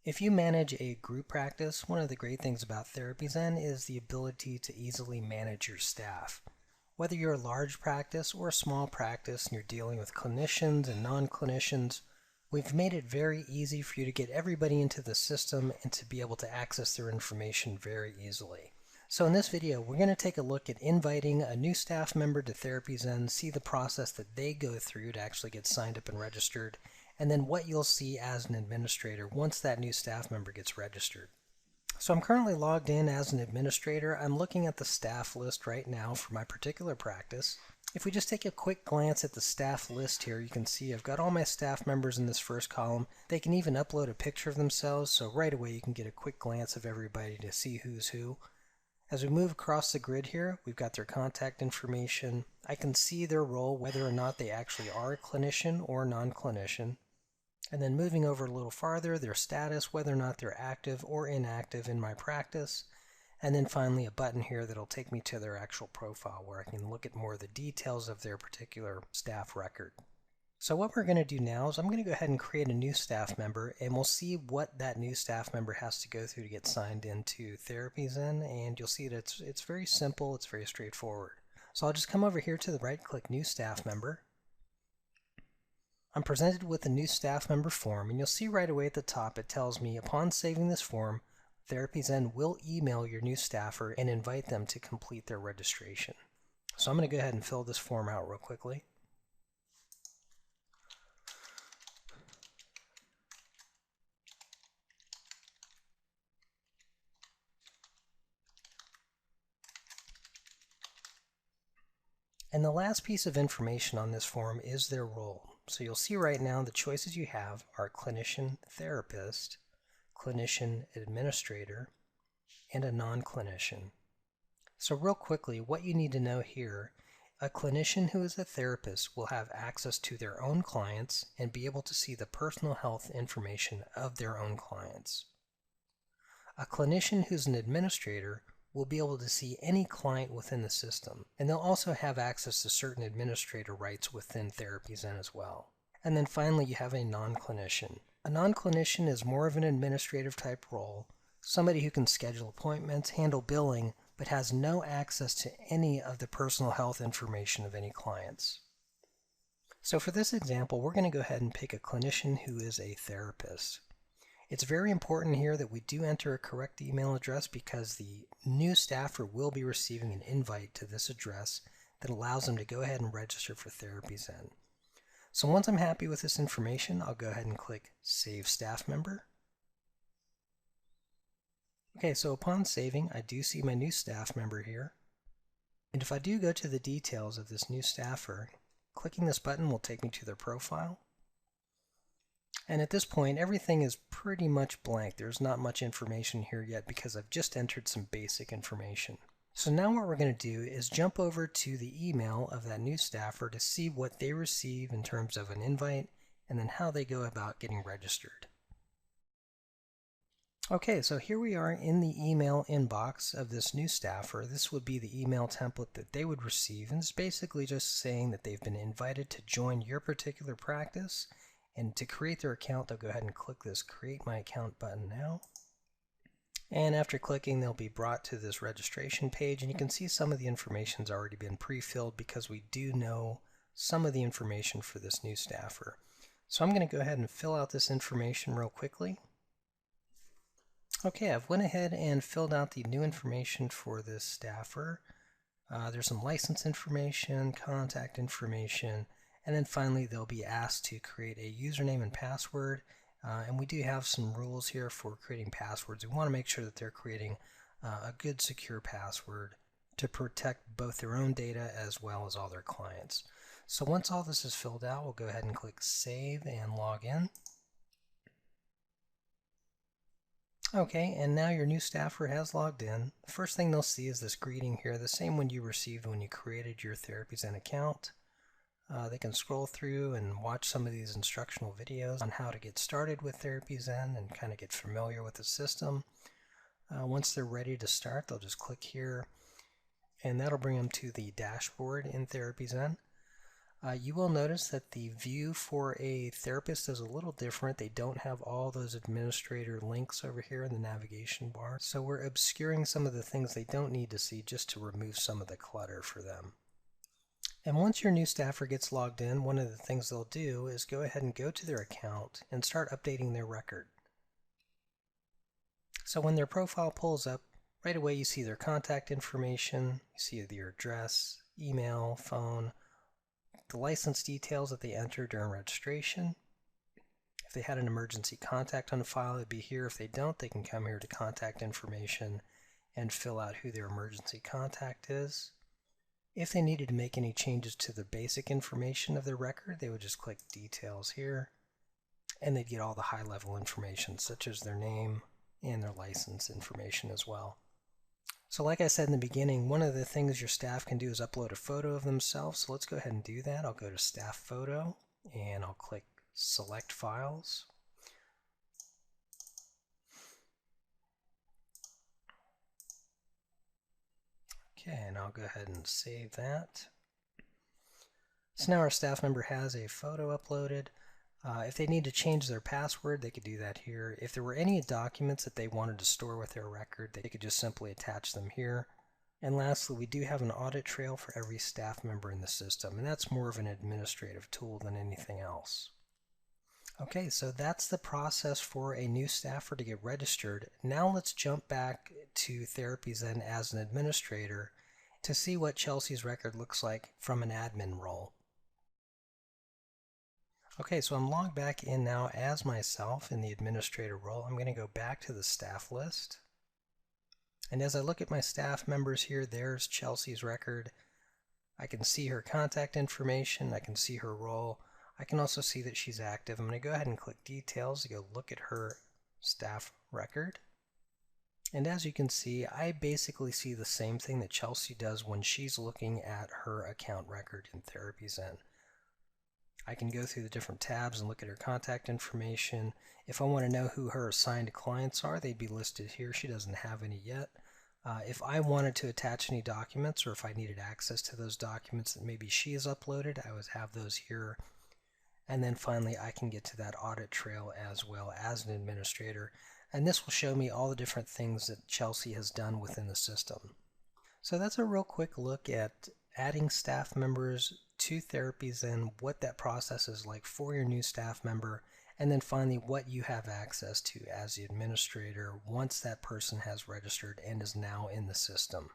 If you manage a group practice, one of the great things about TherapyZen is the ability to easily manage your staff. Whether you're a large practice or a small practice and you're dealing with clinicians and non-clinicians, we've made it very easy for you to get everybody into the system and to be able to access their information very easily. So in this video, we're going to take a look at inviting a new staff member to TherapyZen, see the process that they go through to actually get signed up and registered, and then what you'll see as an administrator once that new staff member gets registered. So I'm currently logged in as an administrator. I'm looking at the staff list right now for my particular practice. If we just take a quick glance at the staff list here, you can see I've got all my staff members in this first column. They can even upload a picture of themselves, so right away you can get a quick glance of everybody to see who's who. As we move across the grid here, we've got their contact information. I can see their role, whether or not they actually are a clinician or non-clinician. And then moving over a little farther, their status, whether or not they're active or inactive in my practice. And then finally a button here that'll take me to their actual profile where I can look at more of the details of their particular staff record. So what we're going to do now is I'm going to go ahead and create a new staff member, and we'll see what that new staff member has to go through to get signed into TherapyZen, and you'll see that it's very simple, it's very straightforward. So I'll just come over here to the right, click New Staff Member. I'm presented with a new staff member form, and you'll see right away at the top it tells me upon saving this form, TherapyZen will email your new staffer and invite them to complete their registration. So I'm going to go ahead and fill this form out real quickly. And the last piece of information on this form is their role. So you'll see right now the choices you have are clinician therapist, clinician administrator, and a non-clinician. So real quickly, what you need to know here, a clinician who is a therapist will have access to their own clients and be able to see the personal health information of their own clients. A clinician who's an administrator will be able to see any client within the system, and they'll also have access to certain administrator rights within TherapyZen as well. And then finally you have a non-clinician. A non-clinician is more of an administrative type role, somebody who can schedule appointments, handle billing, but has no access to any of the personal health information of any clients. So for this example, we're going to go ahead and pick a clinician who is a therapist. It's very important here that we do enter a correct email address because the new staffer will be receiving an invite to this address that allows them to go ahead and register for TherapyZen. So once I'm happy with this information, I'll go ahead and click Save Staff Member. Okay, so upon saving, I do see my new staff member here. And if I do go to the details of this new staffer, clicking this button will take me to their profile. And at this point, everything is pretty much blank. There's not much information here yet because I've just entered some basic information. So now what we're going to do is jump over to the email of that new staffer to see what they receive in terms of an invite and then how they go about getting registered. Okay, so here we are in the email inbox of this new staffer. This would be the email template that they would receive, and it's basically just saying that they've been invited to join your particular practice. And to create their account, they'll go ahead and click this Create My Account button now. And after clicking, they'll be brought to this registration page, and you can see some of the information's already been pre-filled because we do know some of the information for this new staffer. So I'm going to go ahead and fill out this information real quickly. Okay, I've went ahead and filled out the new information for this staffer. There's some license information, contact information, and then finally they'll be asked to create a username and password. And we do have some rules here for creating passwords. We want to make sure that they're creating a good secure password to protect both their own data as well as all their clients. So once all this is filled out, we'll go ahead and click Save and log in. Okay, and now your new staffer has logged in. The first thing they'll see is this greeting here, the same one you received when you created your TherapyZen account. They can scroll through and watch some of these instructional videos on how to get started with TherapyZen and kind of get familiar with the system. Once they're ready to start, they'll just click here, and that'll bring them to the dashboard in TherapyZen. You will notice that the view for a therapist is a little different. They don't have all those administrator links over here in the navigation bar. So we're obscuring some of the things they don't need to see just to remove some of the clutter for them. And once your new staffer gets logged in, one of the things they'll do is go ahead and go to their account and start updating their record. So when their profile pulls up, right away you see their contact information, you see their address, email, phone, the license details that they entered during registration. If they had an emergency contact on file, it'd be here. If they don't, they can come here to contact information and fill out who their emergency contact is. If they needed to make any changes to the basic information of their record, they would just click Details here, and they'd get all the high-level information, such as their name and their license information as well. So like I said in the beginning, one of the things your staff can do is upload a photo of themselves. So let's go ahead and do that. I'll go to Staff Photo, and I'll click Select Files. Okay, and I'll go ahead and save that. So now our staff member has a photo uploaded. If they need to change their password, they could do that here. If there were any documents that they wanted to store with their record, they could just simply attach them here. And lastly, we do have an audit trail for every staff member in the system, and that's more of an administrative tool than anything else. Okay, so that's the process for a new staffer to get registered. Now let's jump back to TherapyZen as an administrator to see what Chelsea's record looks like from an admin role. Okay, so I'm logged back in now as myself in the administrator role. I'm going to go back to the staff list. And as I look at my staff members here, there's Chelsea's record. I can see her contact information. I can see her role. I can also see that she's active. I'm going to go ahead and click Details to go look at her staff record. And as you can see, I basically see the same thing that Chelsea does when she's looking at her account record in TherapyZen. I can go through the different tabs and look at her contact information. If I want to know who her assigned clients are, they'd be listed here. She doesn't have any yet. If I wanted to attach any documents, or if I needed access to those documents that maybe she has uploaded, I would have those here. And then finally, I can get to that audit trail as well as an administrator. And this will show me all the different things that Chelsea has done within the system. So that's a real quick look at adding staff members to TherapyZen, what that process is like for your new staff member, and then finally what you have access to as the administrator once that person has registered and is now in the system.